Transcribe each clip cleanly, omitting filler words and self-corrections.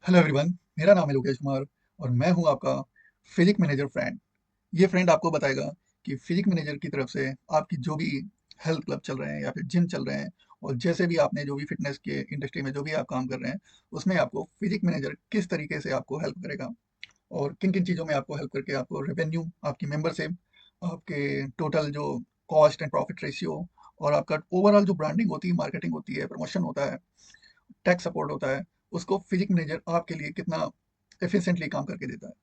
Hello everyone, मेरा नाम है लोकेश कुमार और मैं हूं आपका फिजिक मैनेजर फ्रेंड। ये फ्रेंड आपको बताएगा कि फिजिक मैनेजर की तरफ से आपकी जो भी हेल्थ क्लब चल रहे हैं या फिर जिम चल रहे हैं और जैसे भी आपने जो भी फिटनेस के इंडस्ट्री में जो भी आप काम कर रहे हैं, उसमें आपको फिजिक मैनेजर किस तरीके से आपको हेल्प करेगा और किन किन चीज़ों में आपको हेल्प करके आपको रेवेन्यू, आपकी मेंबरशिप, आपके टोटल जो कॉस्ट एंड प्रॉफिट रेशियो और आपका ओवरऑल जो ब्रांडिंग होती है, मार्केटिंग होती है, प्रमोशन होता है, टैक्स सपोर्ट होता है, उसको फिजिक मैनेजर आपके लिए कितना एफिशिएंटली काम करके देता है।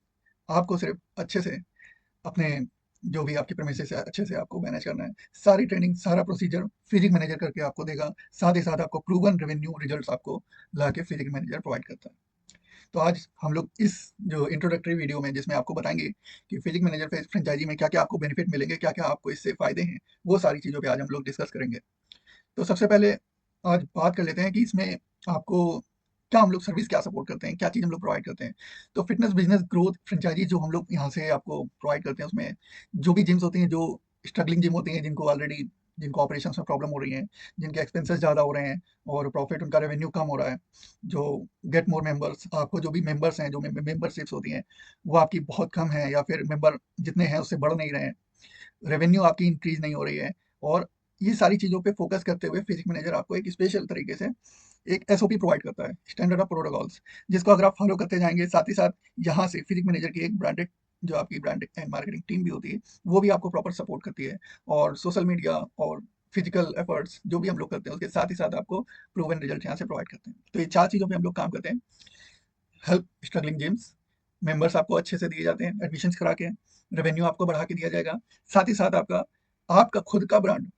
आपको सिर्फ अच्छे से अपने जो भी आपकी प्रेमिसेस है अच्छे से आपको मैनेज करना है। सारी ट्रेनिंग, सारा प्रोसीजर फिजिक मैनेजर करके आपको देगा। साथ ही साथ आपको प्रूवन रेवेन्यू रिजल्ट्स आपको ला के फिजिक मैनेजर प्रोवाइड करता है। तो आज हम लोग इस जो इंट्रोडक्टरी वीडियो में जिसमें आपको बताएंगे कि फिजिक मैनेजर फ्रेंचाइजी में क्या क्या आपको बेनिफिट मिलेंगे, क्या क्या आपको इससे फायदे हैं, वो सारी चीज़ों पे आज हम लोग डिस्कस करेंगे। तो सबसे पहले आज बात कर लेते हैं कि इसमें आपको क्या हम लोग सर्विस क्या सपोर्ट करते हैं, क्या चीज़ हम लोग प्रोवाइड करते हैं। तो फिटनेस बिजनेस ग्रोथ फ्रेंचाइजी जो हम लोग यहाँ से आपको प्रोवाइड करते हैं, उसमें जो भी जिम्स होती हैं, जो स्ट्रगलिंग जिम होती हैं, जिनको ऑलरेडी जिनको ऑपरेशन में प्रॉब्लम हो रही है, जिनके एक्सपेंसेस ज़्यादा हो रहे हैं और प्रॉफिट उनका रेवेन्यू कम हो रहा है, जो गेट मोर मेंबर्स, आपको जो भी मेंबर्स हैं, जो मेंबरशिप्स होती हैं, वो आपकी बहुत कम है या फिर मेंबर जितने हैं उससे बढ़ नहीं रहे हैं, रेवेन्यू आपकी इंक्रीज नहीं हो रही है। और ये सारी चीज़ों पे फोकस करते हुए फिजिक मैनेजर आपको एक स्पेशल तरीके से एक एसओपी प्रोवाइड करता है, स्टैंडर्ड ऑफ प्रोटोकॉल्स, जिसको अगर आप फॉलो करते जाएंगे, साथ ही साथ यहाँ से फिजिक मैनेजर की एक ब्रांडेड जो आपकी ब्रांड एंड मार्केटिंग टीम भी होती है, वो भी आपको प्रॉपर सपोर्ट करती है। और सोशल मीडिया और फिजिकल एफर्ट्स जो भी हम लोग करते हैं, उसके साथ ही साथ आपको प्रूवन रिजल्ट यहाँ से प्रोवाइड करते हैं। तो ये चार चीज़ों पे हम लोग काम करते हैं। हेल्प स्ट्रगलिंग जिम्स, मेंबर्स आपको अच्छे से दिए जाते हैं एडमिशन्स करा के, रेवेन्यू आपको बढ़ा के दिया जाएगा। साथ ही साथ आपका आपका खुद का ब्रांड,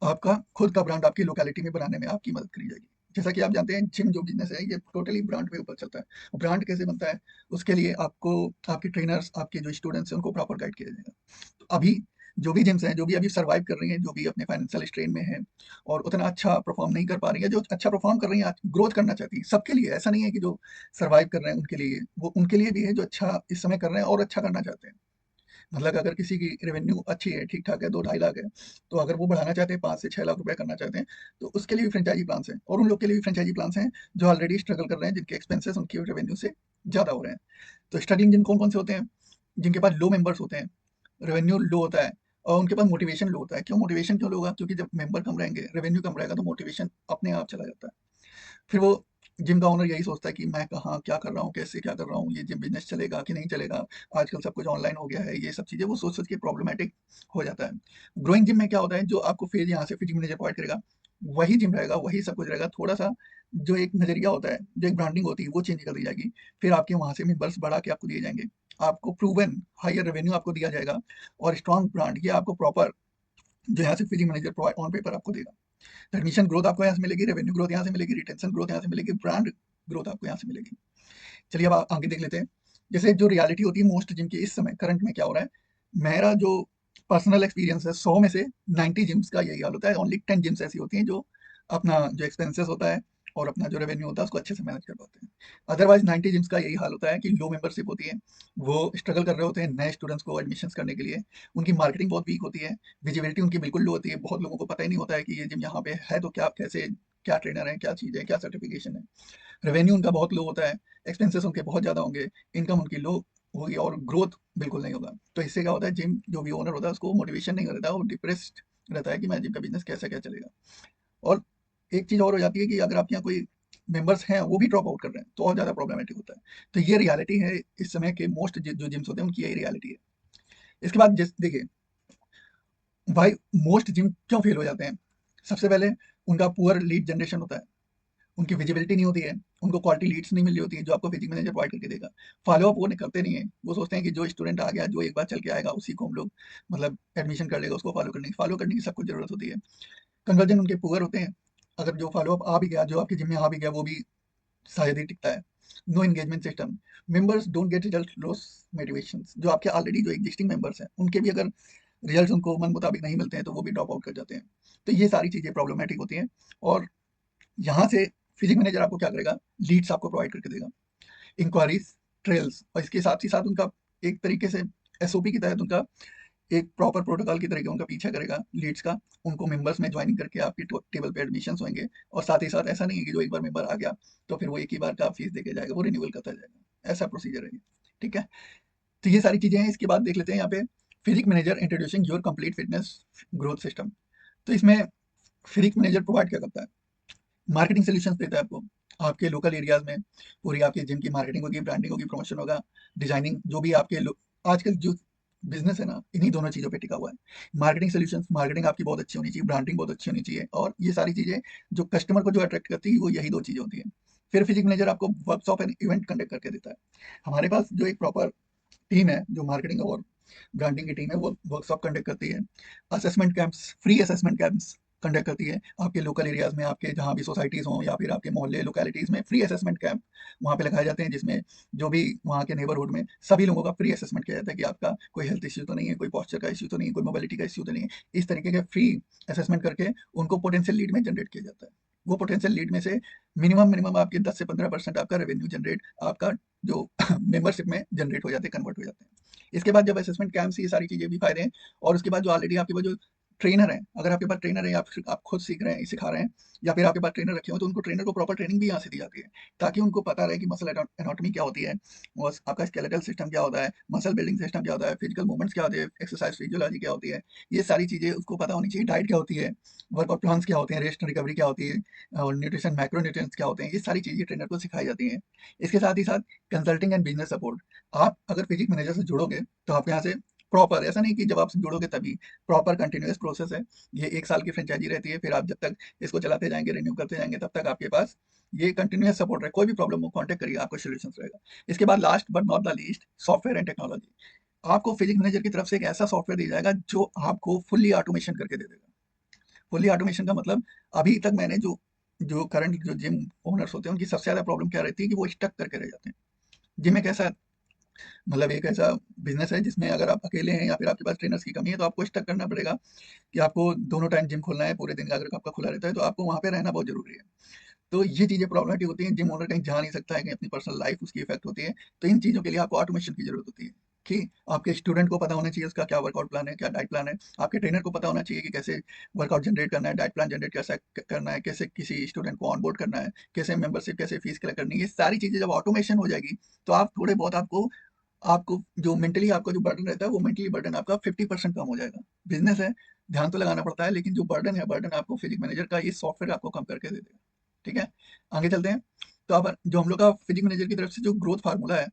आपका खुद का ब्रांड आपकी लोकेलिटी में बनाने में आपकी मदद करी जाएगी। जैसा कि आप जानते हैं, जिम जो बिजनेस है ये टोटली ब्रांड पे ऊपर चलता है। ब्रांड कैसे बनता है, उसके लिए आपको आपके ट्रेनर्स, आपके जो स्टूडेंट्स हैं, उनको प्रॉपर गाइड किया जाएगा। तो अभी जो भी जिम्स हैं, जो भी अभी सर्वाइव कर रही हैं, जो भी अपने फाइनेंशियल स्ट्रेन में हैं और उतना अच्छा परफॉर्म नहीं कर पा रही है, जो अच्छा परफॉर्म कर रही हैं, ग्रोथ करना चाहती हैं, सबके लिए ऐसा नहीं है कि जो सर्वाइव कर रहे हैं उनके लिए, वो उनके लिए भी है जो अच्छा इस समय कर रहे हैं और अच्छा करना चाहते हैं। मतलब अगर किसी की रेवेन्यू अच्छी है, ठीक-ठाक है, 2-2.5 लाख है, तो अगर वो बढ़ाना चाहते हैं, 5 से 6 लाख रुपए करना चाहते हैं, तो उसके लिए भी फ्रेंचाइज़ी प्लान्स हैं। और उन लोग के लिए भी फ्रेंचाइज़ी प्लान्स हैं, जो ऑलरेडी स्ट्रगल कर रहे हैं, जिनके एक्सपेंसेस उनकी रेवेन्यू से ज़्यादा हो रहे हैं। तो स्ट्रगलिंग जिन कौन-कौन से होते हैं? जिनके पास लो मेंबर्स होते हैं, रेवेन्यू लो होता है और उनके पास मोटिवेशन लो होता है। क्यों मोटिवेशन क्यों लो होगा? क्योंकि जब मेंबर कम रहेंगे, रेवेन्यू कम रहेगा, तो मोटिवेशन अपने आप चला जाता है। फिर वो जिम का ओनर यही सोचता है कि मैं कहाँ क्या कर रहा हूँ, कैसे क्या कर रहा हूँ, ये जिम बिज़नेस चलेगा कि नहीं चलेगा? आजकल सब कुछ ऑनलाइन हो गया है, ये सब चीज़ें वो सोच-सोच के प्रॉब्लमैटिक हो जाता है। ग्रोइंग जिम में क्या होता है, जो आपको फिर यहाँ से फिटिंग मैनेजर प्रोवाइड करेगा, वही जिम रहेगा, वही सब कुछ रहेगा, थोड़ा-सा जो एक नज़रिया होता है, जो एक ब्रांडिंग होती है, वो चेंज कर दी जाएगी। फिर आपके वहाँ से मेंबर्स बढ़ा के आपको दिए जाएँगे। आपको प्रूवन हायर रेवेन्यू आपको दिया जाएगा और स्ट्रॉन्ग ब्रांड, ये आपको प्रॉपर जो यहाँ से fitting manager provide on paper आपको देगा। एडमिशन ग्रोथ आपको यहाँ से मिलेगी, रेवेन्यू ग्रोथ यहाँ से मिलेगी, रिटेंशन ग्रोथ यहाँ से मिलेगी, ब्रांड ग्रोथ आपको यहाँ से मिलेगी। चलिए अब आगे देख लेते हैं। जैसे जो रियलिटी होती है मोस्ट जिम की इस समय करंट में क्या हो रहा है, मेरा जो पर्सनल एक्सपीरियंस है, 100 में से 90 जिम्स का यही हाल होता है। ओनली 10 जिम्स ऐसी होती हैं जो अपना जो एक्सपेंसेस होता है और अपना जो रेवेन्यू होता है उसको अच्छे से मैनेज कर पाते हैं। अदरवाइज 90 जिम्स का यही हाल होता है कि लो मेंबरशिप होती है, वो स्ट्रगल कर रहे होते हैं नए स्टूडेंट्स को एडमिशन्स करने के लिए। उनकी मार्केटिंग बहुत वीक होती है, विजिबिलिटी उनकी बिल्कुल लो होती है, बहुत लोगों को पता ही नहीं होता है कि ये जिम यहाँ पे है तो क्या, कैसे, क्या ट्रेनर है, क्या चीज़ है, क्या सर्टिफिकेशन है। रेवेन्यू उनका बहुत लो होता है, एक्सपेंसेस उनके बहुत ज़्यादा होंगे, इनकम उनकी लो होगी और ग्रोथ बिल्कुल नहीं होगा। तो इससे क्या होता है, जिम जो भी ओनर होता है उसको मोटिवेशन नहीं रहता, वो डिप्रेस्ड रहता है कि मैं जिम का बिज़नेस कैसे क्या चलेगा। और एक चीज़ और हो जाती है कि अगर आपके यहाँ कोई मेंबर्स हैं, वो भी ड्रॉप आउट कर रहे हैं, तो और ज़्यादा प्रॉब्लमैटिक होता है। तो ये रियलिटी है इस समय के मोस्ट जो जिम्स होते हैं, उनकी यही रियलिटी है। इसके बाद जैसे देखिए, भाई मोस्ट जिम क्यों फेल हो जाते हैं? सबसे पहले उनका पुअर लीड जनरेशन होता है। उनकी विजिबिलिटी नहीं होती है, उनको क्वालिटी लीड्स नहीं मिल रही होती है, जो आपको फिजिक मैनेजर प्रोवाइड करके देगा। फॉलो अप वो नहीं करते नहीं है, वो सोचते हैं कि जो स्टूडेंट आ गया, जो एक बार चल के आएगा, उसी को हम लोग मतलब एडमिशन कर लेगा, उसको फॉलो करने की सबको जरूरत होती है। कन्वर्जन उनके पुअर होते हैं। अगर जो फॉलो अप आ भी गया, जो आपके जिम में आ भी गया, वो भी शायद ही टिकता है। No engagement system, members don't get result, loss motivation. जो आपके ऑलरेडी जो एग्जिस्टिंग मेंबर्स हैं, उनके भी अगर रिजल्ट उनको मन मुताबिक नहीं मिलते हैं, तो वो भी ड्रॉप आउट कर जाते हैं। तो ये सारी चीज़ें प्रॉब्लमेटिक होती हैं। और यहाँ से फिजिक मैनेजर आपको क्या करेगा, लीड्स आपको प्रोवाइड करके देगा, इंक्वायरीज, ट्रेल्स, और इसके साथ ही साथ उनका एक तरीके से एसओपी के तहत उनका एक प्रॉपर प्रोटोकॉल की तरीके उनका पीछा करेगा लीड्स का, उनको मेंबर्स में ज्वाइनिंग करके आपकी टेबल पे एडमिशंस होंगे। और साथ ही साथ ऐसा नहीं है कि जो एक बार मेंबर आ गया तो फिर वो एक ही बार का फीस देके जाएगा, वो रिन्यूअल करता जाएगा, ऐसा प्रोसीजर है ये। ठीक है, तो ये सारी चीजें हैं। इसके बाद देख लेते हैं यहाँ पे physique manager introducing your complete fitness growth system. तो इसमें फिजिक मैनेजर प्रोवाइड क्या करता है, मार्केटिंग सॉल्यूशंस देता है आपको। आपके लोकल एरियाज में पूरी आपके जिम की मार्केटिंग होगी, ब्रांडिंग होगी, प्रमोशन होगा, डिजाइनिंग, जो भी आपके आजकल जो बिजनेस है ना, इन्हीं दोनों चीजों पे टिका हुआ है। मार्केटिंग सॉल्यूशंस, मार्केटिंग आपकी बहुत अच्छी होनी चाहिए, ब्रांडिंग बहुत अच्छी होनी चाहिए, और ये सारी चीजें जो कस्टमर को जो अट्रैक्ट करती है वो यही दो चीजें होती है। फिर फिजिक मैनेजर आपको वर्कशॉप एंड इवेंट कंडक्ट करके देता है। हमारे पास जो एक प्रॉपर टीम है जो मार्केटिंग और ब्रांडिंग की टीम है, वो वर्कशॉप कंडक्ट करती है, assessment camps, free assessment camps conduct करती है आपके लोकल एरियाज में, आपके जहाँ भी सोसाइटीज हों या फिर आपके मोहल्ले लोकेलिटीज में फ्री असेसमेंट कैंप वहाँ पे लगाए जाते हैं, जिसमें जो भी वहाँ के नेबरहुड में सभी लोगों का फ्री असेसमेंट किया जाता है कि आपका कोई हेल्थ इश्यू तो नहीं है, कोई पॉस्चर का इश्यू तो नहीं है, कोई मोबिलिटी का इश्यू तो नहीं है। इस तरीके के फ्री असेसमेंट करके उनको पोटेंशियल लीड में जनरेट किया जाता है। वो पोटेंशियल लीड में से मिनिमम मिनिमम आपके 10 से 15% आपका रेवेन्यू जनरेट आपका जो मेंबरशिप में जनरेट हो जाते हैं, कन्वर्ट हो जाते हैं। इसके बाद जब असेसमेंट कैंप्स, ये सारी चीजें भी फायदे हैं। और उसके बाद जो ऑलरेडी आपके पास जो ट्रेनर है, अगर आपके पास ट्रेनर है या फिर आप खुद सीख रहे हैं, सिखा रहे हैं, या फिर आपके पास ट्रेनर रखे हो, तो उनको ट्रेनर को प्रॉपर ट्रेनिंग भी यहाँ से दी जाती है, ताकि उनको पता रहे कि मसल एनाटॉमी क्या होती है, और आपका स्केलेटल सिस्टम क्या होता है, मसल बिल्डिंग सिस्टम क्या होता है, फिजिकल मूवमेंट्स क्या होते हैं, एक्सरसाइज फिजियोलॉजी क्या होती है, ये सारी चीजें उसको पता होनी चाहिए। डाइट क्या होती है, वर्कआउट प्लान्स क्या होते हैं, रेस्ट रिकवरी क्या होती है, और न्यूट्रिशन मैक्रो न्यूट्रिएंट्स क्या होते हैं, ये सारी चीजें ट्रेनर को सिखाई जाती हैं। इसके साथ ही साथ कंसल्टिंग एंड बिजनेस सपोर्ट। आप अगर फिजिक मैनेजर से जुड़ोगे तो आप यहाँ से प्रॉपर, ऐसा नहीं कि जब आप जुड़ोगे तभी, प्रॉपर कंटिन्यूअस प्रोसेस है। ये 1 साल की फ्रेंचाइजी रहती है, फिर आप जब तक इसको चलाते जाएंगे, रिन्यू करते जाएंगे, तब तक आपके पास ये कंटिन्यूअस सपोर्ट है। कोई भी प्रॉब्लम हो कॉन्टैक्ट करिए, आपको सोल्यूशन रहेगा। इसके बाद last but not the least, software and technology. आपको फिजिक मैनेजर की तरफ से एक ऐसा सॉफ्टवेयर दिया जाएगा जो आपको फुल्ली ऑटोमेशन करके दे देगा। फुल्ली ऑटोमेशन का मतलब, अभी तक मैंने जो जो करंट जो जिम ओनर्स होते हैं उनकी सबसे ज्यादा प्रॉब्लम क्या रहती है कि वो स्टक करके रह जाते हैं। जिम एक ऐसा, मतलब एक ऐसा बिजनेस है जिसमें अगर आप अकेले हैं या फिर आपके पास ट्रेनर्स की कमी है, तो आपको स्टक करना पड़ेगा कि आपको दोनों टाइम जिम खोलना है, पूरे दिन का अगर आपका खुला रहता है तो आपको वहाँ पे रहना बहुत जरूरी है। तो ये चीजें प्रॉब्लमेटिक होती हैं, जिम ओनर कहीं जा नहीं सकता है, कहीं अपनी पर्सनल लाइफ उसकी इफेक्ट होती है। तो इन चीजों के लिए आपको ऑटोमेशन की जरूरत होती है कि आपके स्टूडेंट को पता होना चाहिए उसका क्या वर्कआउट प्लान है, क्या डाइट प्लान है। आपके ट्रेनर को पता होना चाहिए कि कैसे वर्कआउट जनरेट करना है, डाइट प्लान जनरेट कैसे करना है, कैसे किसी स्टूडेंट को ऑनबोर्ड करना है, कैसे मेंबरशिप, कैसे फीस कलेक्ट करनी है। ये सारी चीजें जब ऑटोमेशन हो जाएगी तो आप थोड़े बहुत, आपको आपको जो मेंटली आपका जो बर्डन रहता है, वो मेंटली बर्डन आपका 50% कम हो जाएगा। बिजनेस है, ध्यान तो लगाना पड़ता है, लेकिन जो बर्डन है, बर्डन आपको फिजिक मैनेजर का ये सॉफ्टवेयर आपको कम करके दे देगा। ठीक है, आगे चलते हैं। तो अब जो हम लोग का फिजिक मैनेजर की तरफ से जो ग्रोथ फार्मूला है,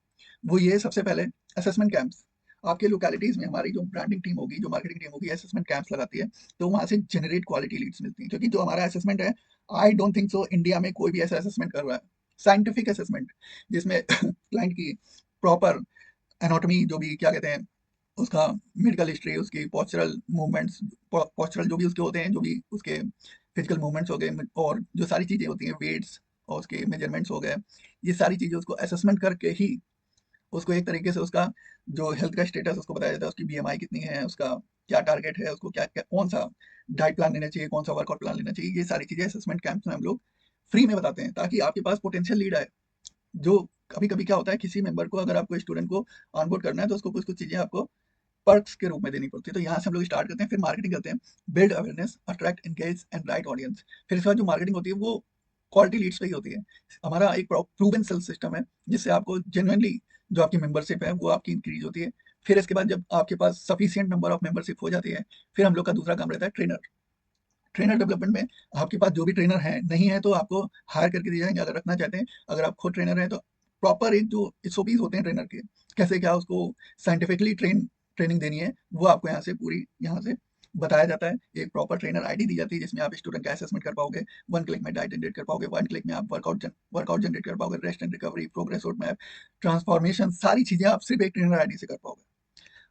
वो ये सबसे पहले असेसमेंट कैंप्स। आपके लोकेलिटीज में हमारी जो ब्रांडिंग टीम होगी, जो मार्केटिंग टीम होगी, असेसमेंट कैंप्स लगाती है, तो वहां से जनरेट क्वालिटी लीड्स मिलती है। क्योंकि जो हमारा असेसमेंट है, I don't think so India में कोई भी ऐसा असेसमेंट कर रहा है, साइंटिफिक असेसमेंट, जिसमें क्लाइंट की प्रॉपर एनाटॉमी, जो भी क्या कहते हैं उसका, मेडिकल हिस्ट्री, उसकी पोस्चरल मूवमेंट्स, पोस्चरल जो भी उसके होते हैं, जो भी उसके फिजिकल मूवमेंट्स हो गए, और जो सारी चीज़ें होती हैं, वेट्स और उसके मेजरमेंट्स हो गए, ये सारी चीज़ें उसको असेसमेंट करके ही उसको एक तरीके से उसका जो हेल्थ का स्टेटस उसको बताया जाता है, उसकी बीएमआई कितनी है, उसका क्या टारगेट है, उसको क्या क्या कौन सा डाइट प्लान लेना चाहिए, कौन सा वर्कआउट प्लान लेना चाहिए। ये सारी चीज़ें असेसमेंट कैंप्स में हम लोग फ्री में बताते हैं, ताकि आपके पास पोटेंशियल लीड आए। जो कभी-कभी क्या होता है, किसी मेंबर को, अगर आपको स्टूडेंट को ऑनबोर्ड करना है, तो उसको कुछ-कुछ चीज़ें आपको पर्क्स के रूप में देनी पड़ती है। तो यहाँ से हम लोग स्टार्ट करते हैं, फिर मार्केटिंग करते हैं, build awareness, attract, engage and right audience. फिर इसके बाद जो मार्केटिंग होती है वो क्वालिटी लीड्स पे ही होती है। हमारा एक प्रूवन सेल सिस्टम है, जिससे आपको जेन्युइनली जो आपकी मेंबरशिप है वो आपकी इंक्रीज होती है। फिर इसके बाद जब आपके पास सफिशिएंट नंबर ऑफ मेंबरशिप हो जाती है, फिर हम लोग का दूसरा काम रहता है ट्रेनर। ट्रेनर डेवलपमेंट में आपके पास जो भी ट्रेनर है, नहीं है तो आपको हायर करके दिए जाएंगे, अगर रखना चाहते हैं। अगर आप खुद ट्रेनर हैं तो प्रॉपर एक जो एसओपीज होते हैं ट्रेनर के, कैसे क्या उसको साइंटिफिकली ट्रेनिंग देनी है, वो आपको यहाँ से पूरी यहाँ से बताया जाता है। एक प्रॉपर ट्रेनर आईडी दी जाती है, जिसमें आप स्टूडेंट का असेसमेंट कर पाओगे, 1 क्लिक में डाइट जनरेट कर पाओगे, 1 क्लिक में आप वर्कआउट जनरेट कर पाओगे, rest and recovery, progress road map, transformation, सारी चीजें आप सिर्फ एक ट्रेनर आईडी से कर पाओगे।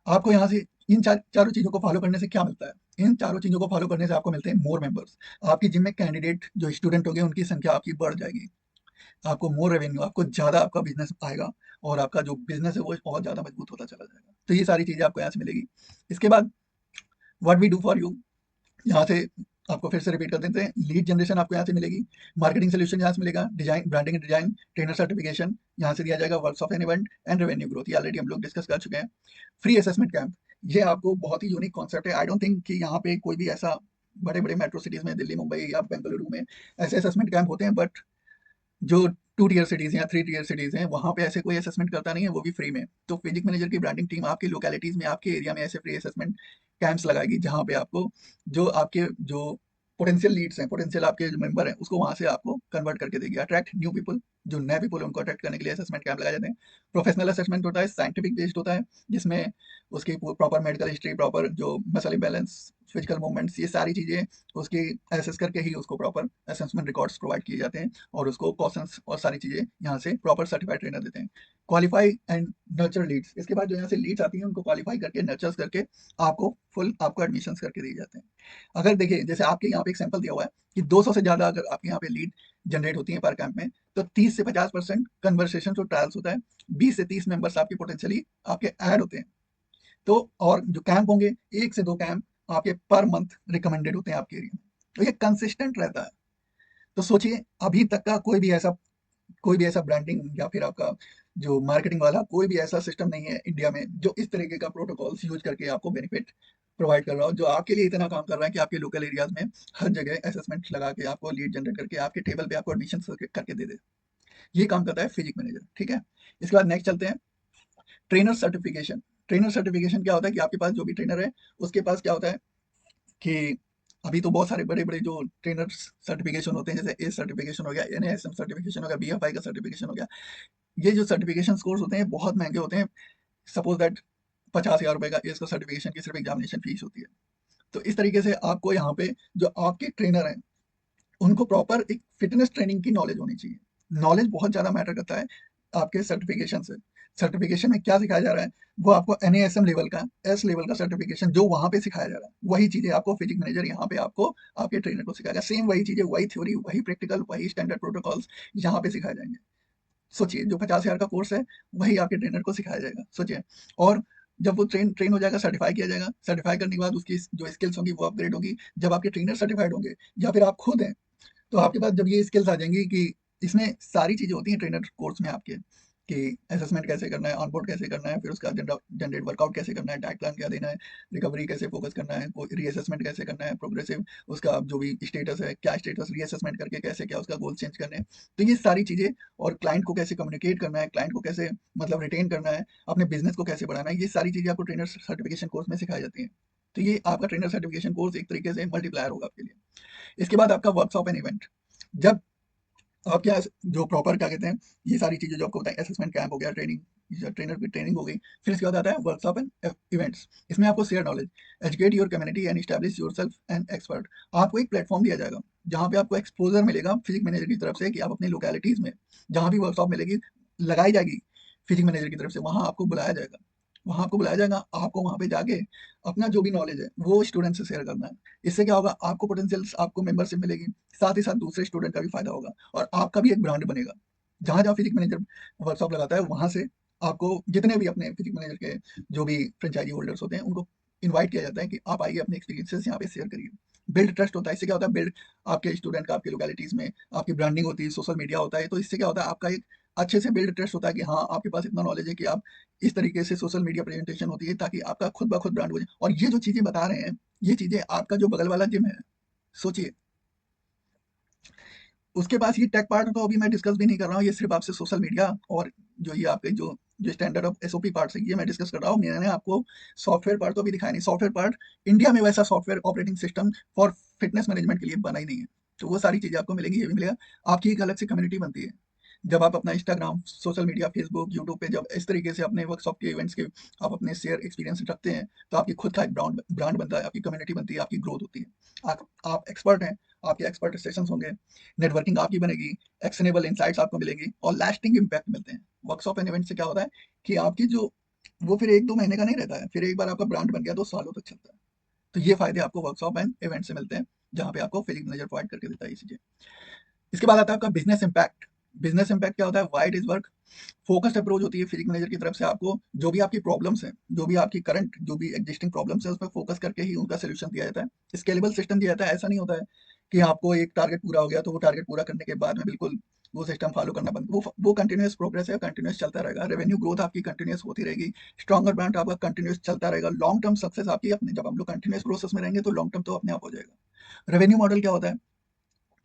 आपको यहाँ से इन चारों चीज़ों को फॉलो करने से क्या मिलता है? इन चारों चीज़ों को फॉलो करने से आपको मिलते हैं मोर मेंबर्स। आपकी जिम में कैंडिडेट जो स्टूडेंट होंगे, उनकी संख्या आपकी बढ़ जाएगी। आपको मोर रेवेन्यू, आपको ज़्यादा आपका बिज़नेस आएगा, और आपका जो बिज़नेस है वो और ज़्यादा मजबूत होता चला जाएगा। तो ये सारी चीज़ें आपको यहाँ से मिलेगी। इसके बाद what we do for you, यहाँ से आपको फिर से रिपीट कर देते हैं। लीड जनरेशन आपको यहाँ से मिलेगी, मार्केटिंग सोल्यूशन यहाँ से मिलेगा, design, branding and design, trainer certification यहाँ से दिया जाएगा, workshop and event and revenue growth, ये ऑलरेडी हम लोग डिस्कस कर चुके हैं। फ्री असेसमेंट कैंप, ये आपको बहुत ही यूनिक कॉन्सेप्ट है। आई डोंट थिंक कि यहाँ पे कोई भी ऐसा बड़े-बड़े मेट्रो सिटीज़ में, दिल्ली, मुंबई या बेंगलुरु में ऐसे असेसमेंट कैंप होते हैं, बट जो 2 टियर सिटीज़ या 3 टियर सिटीज़ हैं, वहाँ पे ऐसे कोई असेसमेंट करता नहीं है, वो भी फ्री में। तो फिजिक मैनेजर की ब्रांडिंग टीम आपकी लोकेलिटीज़ में, आपके एरिया में ऐसे फ्री असेसमेंट कैंप्स लगाएगी, जहाँ पे आपको जो आपके जो पोटेंशियल लीड्स हैं, पोटेंशियल आपके जो मेंबर हैं, उसको वहाँ से आपको कन्वर्ट करके देगी। अट्रैक्ट न्यू पीपल, जो नए पीपल हैं, उनको अट्रैक्ट करने के लिए असेसमेंट कैंप लगाए जाते हैं। प्रोफेशनल असेसमेंट होता है, साइंटिफिक बेस्ड होता है, जिसमें उसकी प्रॉपर मेडिकल हिस्ट्री, प्रॉपर जो मसल इम्बैलेंस, फिजिकल मूवमेंट्स, ये सारी चीज़ें उसकी एसेस करके ही उसको प्रॉपर असेसमेंट रिकॉर्ड्स प्रोवाइड किए जाते हैं, और उसको क्वेश्चंस और सारी चीज़ें यहाँ से प्रॉपर सर्टिफाइड ट्रेनर देते हैं। क्वालिफाई एंड नर्चर लीड्स, इसके बाद जो यहाँ से लीड्स आती हैं, उनको क्वालिफाई करके, नर्चर्स करके आपको एडमिशंस करके दिए जाते हैं। अगर देखिए, जैसे आपके यहाँ पे एक सैंपल दिया हुआ है कि 200 से ज़्यादा अगर आपके यहाँ पे लीड जनरेट होती हैं पर कैंप में, तो 30 से 50% कन्वर्सेशन और ट्रायल्स होता है। 20 से 30 मेंबर्स आपके पोटेंशियली आपके ऐड होते हैं। तो और जो कैंप होंगे, 1 से 2 कैंप आपके पर मंथ रिकमेंडेड होते हैं आपके एरिया में। तो ये कंसिस्टेंट रहता है। तो सोचिए, अभी तक का कोई भी ऐसा ब्रांडिंग या फिर आपका जो मार्केटिंग वाला कोई भी ऐसा सिस्टम नहीं है इंडिया में, जो इस तरीके का प्रोटोकॉल्स यूज़ करके आपको बेनिफिट प्रोवाइड कर रहा हो, जो आपके लिए इतना काम कर रहा है कि आपके लोकल एरियाज़ में हर जगह असेसमेंट लगा के आपको लीड जनरेट करके आपके टेबल पे आपको एडमिशन करके दे दे। ये काम करता है फिजिक मैनेजर, ठीक है? इसके बाद नेक्स्ट चलते हैं, ट्रेनर सर्टिफिकेशन। ट्रेनर सर्टिफिकेशन क्या होता है कि आपके पास जो भी ट्रेनर है, उसके पास क्या होता है कि अभी तो बहुत सारे बड़े-बड़े जो ट्रेनर्स सर्टिफिकेशन होते हैं, जैसे एस सर्टिफिकेशन हो गया, एनएएसएम सर्टिफिकेशन हो गया, बीएफआई का सर्टिफिकेशन हो गया। ये जो सर्टिफिकेशन कोर्स होते हैं, बहुत महँगे होते हैं। सपोज़ दैट ₹50,000 का एस का सर्टिफिकेशन की सिर्फ़ एग्ज़ामिनेशन फ़ीस होती है। तो इस तरीके से आपको यहाँ पे जो आपके ट्रेनर हैं, उनको प्रॉपर एक फिटनेस ट्रेनिंग की नॉलेज होनी चाहिए। नॉलेज बहुत ज़्यादा मैटर करता है आपके सर्टिफिकेशन से। सर्टिफिकेशन में क्या सिखाया जा रहा है, वो आपको एनएएसएम लेवल का, एस लेवल का सर्टिफिकेशन जो वहाँ पे सिखाया जा रहा है, वही चीज़ें आपको फिजिक मैनेजर यहाँ पे आपको आपके ट्रेनर को सिखाएगा। सेम वही चीज़ें, वही थ्योरी, वही प्रैक्टिकल, वही स्टैंडर्ड प्रोटोकॉल्स यहाँ पे सिखाए जाएँगे। सोचिए, जो 50,000 का कोर्स है, वही आपके ट्रेनर को सिखाया जाएगा, सोचिए। और जब वो ट्रेन ट्रेन हो जाएगा, सर्टिफ़ाई किया जाएगा, सर्टिफ़ाई करने के बाद उसकी जो स्किल्स होंगी, वो अपग्रेड होगी। जब आपके ट्रेनर सर्टिफ़ाइड होंगे या फिर आप खुद हैं, तो आपके पास जब ये स्किल्स आ जाएँगी कि इसमें सारी चीज़ें होती हैं ट्रेनर कोर्स में आपके, कि असेसमेंट कैसे करना है, ऑनबोर्ड कैसे करना है, फिर उसका जनरेट वर्कआउट कैसे करना है, डाइट प्लान क्या देना है, रिकवरी कैसे फोकस करना है, कोई रीअसेसमेंट कैसे करना है, प्रोग्रेसिव उसका जो भी स्टेटस है, क्या स्टेटस रीअसेसमेंट करके कैसे क्या उसका गोल चेंज करने हैं। तो ये सारी चीज़ें, और क्लाइंट को कैसे कम्युनिकेट करना है, क्लाइंट को कैसे मतलब रिटेन करना है, अपने बिज़नेस को कैसे बढ़ाना है, ये सारी चीज़ें आपको ट्रेनर सर्टिफिकेशन कोर्स में सिखाई जाती हैं। तो ये आपका ट्रेनर सर्टिफिकेशन कोर्स एक तरीके से मल्टीप्लायर होगा आपके लिए। इसके बाद आपका वर्कशॉप एंड इवेंट। जब आपके यहाँ जो प्रॉपर क्या कहते हैं, ये सारी चीज़ें जो आपको बताएँ, असेसमेंट कैंप हो गया, ट्रेनिंग, या ट्रेनर की ट्रेनिंग हो गई, फिर इसके बाद आता है वर्कशॉप एंड इवेंट्स। इसमें आपको share knowledge, educate your community and establish yourself an expert. आपको एक प्लेटफॉर्म दिया जाएगा, जहाँ पे आपको एक्सपोज़र मिलेगा फिजिक मैनेजर की तरफ से, कि आप अपनी लोकेलिटीज़ में जहाँ भी वर्कशॉप मिलेगी, लगाई जाएगी फिजिक मैनेजर की तरफ से, वहाँ आपको बुलाया जाएगा। वहाँ आपको बुलाया जाएगा, आपको वहाँ पे जाके अपना जो भी नॉलेज है, वो स्टूडेंट से शेयर करना है। इससे क्या होगा, आपको पोटेंशियल, आपको मेंबरशिप मिलेगी, साथ ही साथ दूसरे स्टूडेंट का भी फ़ायदा होगा, और आपका भी एक ब्रांड बनेगा। जहाँ-जहाँ फिजिक मैनेजर वर्कशॉप लगाता है, वहाँ से आपको जितने भी अपने फिजिक मैनेजर के जो भी फ्रेंचाइज़ी होल्डर्स होते हैं, उनको इनवाइट किया जाता है कि आप आइए, अपने एक्सपीरियंसेस यहाँ पे शेयर करिए। बिल्ड ट्रस्ट होता है, इससे क्या होता है, बिल्ड आपके स्टूडेंट का आपकी लोकेलिटीज़ में आपकी ब्रांडिंग होती है, सोशल मीडिया होता है, तो इससे क्या होता है, आपका एक अच्छे से बिल्ड ट्रस्ट होता है कि हाँ, आपके पास इतना नॉलेज है कि आप इस तरीके से सोशल मीडिया प्रेजेंटेशन होती है, ताकि आपका खुद ब खुद ब्रांड हो जाए। और ये जो चीज़ें बता रहे हैं, ये चीज़ें आपका जो बगल वाला जिम है, सोचिए, उसके पास ये टेक पार्ट तो अभी मैं डिस्कस भी नहीं कर रहा हूँ, ये सिर्फ़ आपसे सोशल मीडिया और जो ये आपके जो स्टैंडर्ड ऑफ एसओपी पार्ट्स है, ये मैं डिस्कस कर रहा हूँ। मैंने आपको सॉफ्टवेयर पार्ट तो अभी दिखाया नहीं। सॉफ्टवेयर पार्ट, इंडिया में वैसा software operating system for fitness management के लिए बना ही नहीं है। तो वो सारी चीज़ें आपको मिलेंगी, ये भी मिलेगा। आपकी एक अलग से कम्युनिटी बनती है। जब आप अपना Instagram, social media, Facebook, YouTube पे जब इस तरीके से अपने वर्कशॉप के इवेंट्स के आप अपने शेयर एक्सपीरियंस रखते हैं, तो आपकी खुद का एक ब्रांड ब्रांड बनता है, आपकी कम्युनिटी बनती है, आपकी ग्रोथ होती है। आप एक्सपर्ट हैं, आपके एक्सपर्ट सेशंस होंगे, नेटवर्किंग आपकी बनेगी, एक्शनेबल इनसाइट्स आपको मिलेंगी, और लास्टिंग इम्पैक्ट मिलते हैं। वर्कशॉप एंड इवेंट से क्या होता है कि आपकी जो वो फिर 1-2 महीने का नहीं रहता है, फिर एक बार आपका ब्रांड बन गया तो सालों तक चलता है। तो ये फ़ायदे आपको वर्कशॉप एंड इवेंट से मिलते हैं, जहाँ पे आपको फिजिक मैनेजर प्रोवाइड करके देता है ये चीज़ें। इसके बाद आता है आपका बिज़नेस इम्पैक्ट। बिज़नेस इम्पैक्ट क्या होता है, why it is work. Focused approach होती है फिजिक मैनेजर की तरफ से, आपको जो भी आपकी प्रॉब्लम्स हैं, जो भी आपकी करंट जो भी एग्जिस्टिंग प्रॉब्लम्स है, उस पे फोकस करके ही उनका सॉल्यूशन दिया जाता है। स्केलेबल सिस्टम दिया जाता है, ऐसा नहीं होता है कि आपको एक टारगेट पूरा हो गया तो वो टारगेट पूरा करने के बाद में बिल्कुल वो सिस्टम फॉलो करना बंद, वो कंटिन्यूअस प्रोग्रेस है, कंटिन्यूअस चलता रहेगा। रेवेन्यू ग्रोथ आपकी कंटिन्यूअस होती रहेगी, स्ट्रॉन्गर ब्रांड आपका कंटिन्यूअस चलता रहेगा। लॉन्ग टर्म सक्सेस आपकी अपने, जब हम लोग कंटिन्यूअस प्रोसेस में रहेंगे तो लॉन्ग टर्म तो अपने आप हो जाएगा। रेवेन्यू मॉडल क्या होता है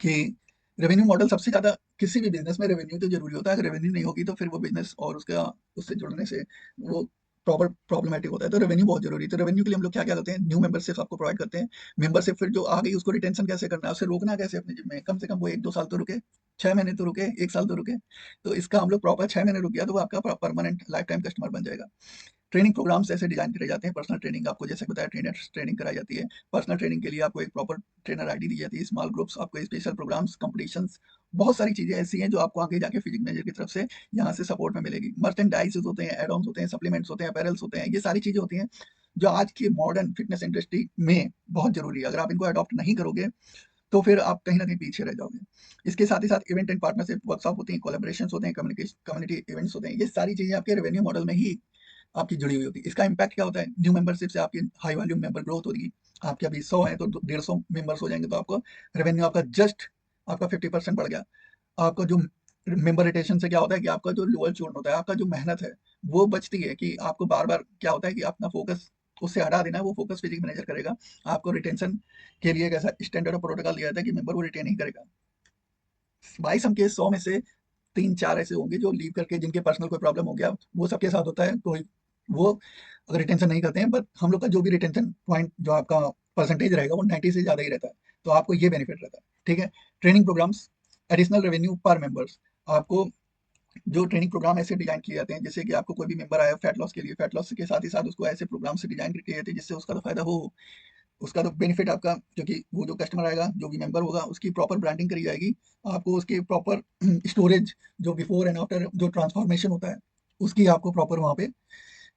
कि रेवेन्यू मॉडल सबसे ज़्यादा किसी भी बिज़नेस में रेवेन्यू तो ज़रूरी होता है। अगर रेवेन्यू नहीं होगी तो फिर वो बिज़नेस और उसका उससे जुड़ने से वो प्रॉब्लमैटिक होता है। तो रेवेन्यू बहुत ज़रूरी है। तो रेवेन्यू के लिए हम लोग क्या-क्या करते हैं, न्यू मेंबरशिप आपको प्रोवाइड करते हैं। मेंबरशिप फिर जो आ गई उसको रिटेंशन कैसे करना है, उसे रोकना कैसे अपने जिम में, कम से कम वो 1-2 साल तो रुके, 6 महीने तो रुके, 1 साल तो रुके। तो इसका हम लोग प्रॉपर 6 महीने रुक गया तो वो आपका परमानेंट लाइफ टाइम कस्टमर बन जाएगा। ट्रेनिंग प्रोग्राम्स ऐसे डिजाइन करे जाते हैं। पर्सनल ट्रेनिंग आपको जैसे बताया, ट्रेनर्स ट्रेनिंग कराई जाती है। पर्सनल ट्रेनिंग के लिए आपको एक प्रॉपर ट्रेनर आईडी दी जाती है। स्मॉल ग्रुप्स, आपको स्पेशल प्रोग्राम्स, कंपटीशंस, बहुत सारी चीजें ऐसी हैं जो आपको आगे जाके फिजिक मैनेजर की तरफ से यहाँ से सपोर्ट में मिलेगी। मर्चेंडाइज होते हैं, एड ऑन्स होते हैं, सप्लीमेंट्स होते हैं, अपैरल्स होते हैं, ये सारी चीजें होती हैं जो आज की मॉडर्न फिटनेस इंडस्ट्री में बहुत जरूरी है। अगर आप इनको अडॉप्ट नहीं करोगे तो फिर आप कहीं ना कहीं पीछे रह जाओगे। इसके साथ ही साथ इवेंट एंड पार्टनरशिप वर्कशॉप होती हैं, कोलैबोरेशंस होते हैं, कम्युनिटी इवेंट्स होते हैं। ये सारी चीजें आपके रेवेन्यू मॉडल में ही आपकी जुड़ी हुई होती है। इसका इम्पैक्ट क्या होता है, न्यू मेंबरशिप से आपकी हाई वॉल्यूम मेंबर ग्रोथ होगी। आपके अभी 100 है तो 150 मेंबर्स हो जाएंगे तो आपको रेवेन्यू आपका जस्ट आपका 50% बढ़ गया। आपका जो मेंबर रिटेंशन से क्या होता है कि आपका जो लोअर चूर्ण होता है, आपका जो मेहनत है वो बचती है, कि आपको बार बार क्या होता है कि अपना फोकस उससे हटा देना है, वो फोकस फिजिक मैनेजर करेगा। आपको रिटेंशन के लिए एक ऐसा स्टैंडर्ड और प्रोटोकॉल दिया जाता है कि मेंबर वो रिटेन ही करेगा। 22 हम के 100 में से 3-4 ऐसे होंगे जो लीव करके, जिनके पर्सनल कोई प्रॉब्लम हो गया, वो सबके साथ होता है। कोई वो अगर रिटेंशन नहीं करते हैं, बट हम लोग का जो भी रिटेंशन पॉइंट जो आपका परसेंटेज रहेगा वो 90 से ज़्यादा ही रहता है। तो आपको ये बेनिफिट रहता है, ठीक है। ट्रेनिंग प्रोग्राम्स, एडिशनल रेवेन्यू पर मेंबर्स। आपको जो ट्रेनिंग प्रोग्राम ऐसे डिजाइन किए जाते हैं, जैसे कि आपको कोई भी मेंबर आया फैट लॉस के लिए, फैट लॉस के साथ ही साथ उसको ऐसे प्रोग्राम से डिजाइन किए जाते हैं जिससे उसका तो फायदा हो, उसका तो बेनिफिट आपका, क्योंकि वो जो कस्टमर आएगा, जो भी मेंबर होगा, उसकी प्रॉपर ब्रांडिंग करी जाएगी। आपको उसकी प्रॉपर स्टोरेज, जो बिफोर एंड आफ्टर जो ट्रांसफॉर्मेशन होता है, उसकी आपको प्रॉपर वहाँ पे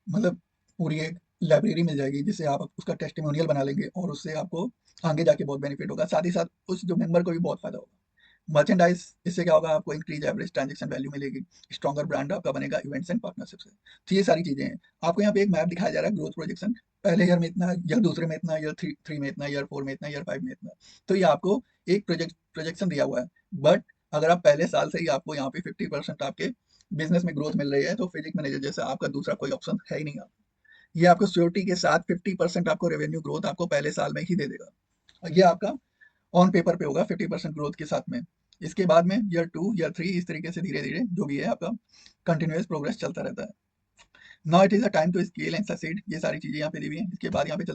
मतलब पूरी एक लाइब्रेरी मिल जाएगी, जिससे आप उसका टेस्टिमोनियल बना लेंगे और उससे आपको आगे जाके बहुत बेनिफिट होगा। साथ ही साथ उस जो मेंबर को भी बहुत फायदा होगा। मर्चेंडाइज, इससे क्या होगा, आपको इंक्रीज एवरेज ट्रांजेक्शन वैल्यू मिलेगी, स्ट्रॉन्गर ब्रांड आपका बनेगा इवेंट्स एंड पार्टनरशिप से। तो ये सारी चीजें हैं। आपको यहाँ पे एक मैप दिखाया जा रहा है, ग्रोथ प्रोजेक्शन, पहले ईयर में इतना, ईयर दूसरे में इतना, ईयर थ्री में इतना, ईयर 4 में इतना, ईयर 5 में इतना। तो ये आपको एक प्रोजेक्शन दिया हुआ है। बट अगर आप पहले साल से ही आपको यहाँ पे 50% आपके बिजनेस में ग्रोथ मिल रही है तो फिजिक मैनेजर जैसा आपका दूसरा कोई ऑप्शन है ही नहीं। आप ये आपको श्योरिटी के साथ 50% आपको रेवेन्यू ग्रोथ आपको पहले साल में ही दे देगा। और ये आपका ऑन पेपर पे होगा 50% ग्रोथ के साथ में। इसके बाद में ईयर 2, ईयर 3, इस तरीके से धीरे-धीरे जो भी है आपका कंटिन्यूअस प्रोग्रेस चलता रहता है। Now it is a time to scale and succeed. ये सारी चीज़ें यहाँ पे दी हुई हैं। इसके बाद यहाँ पे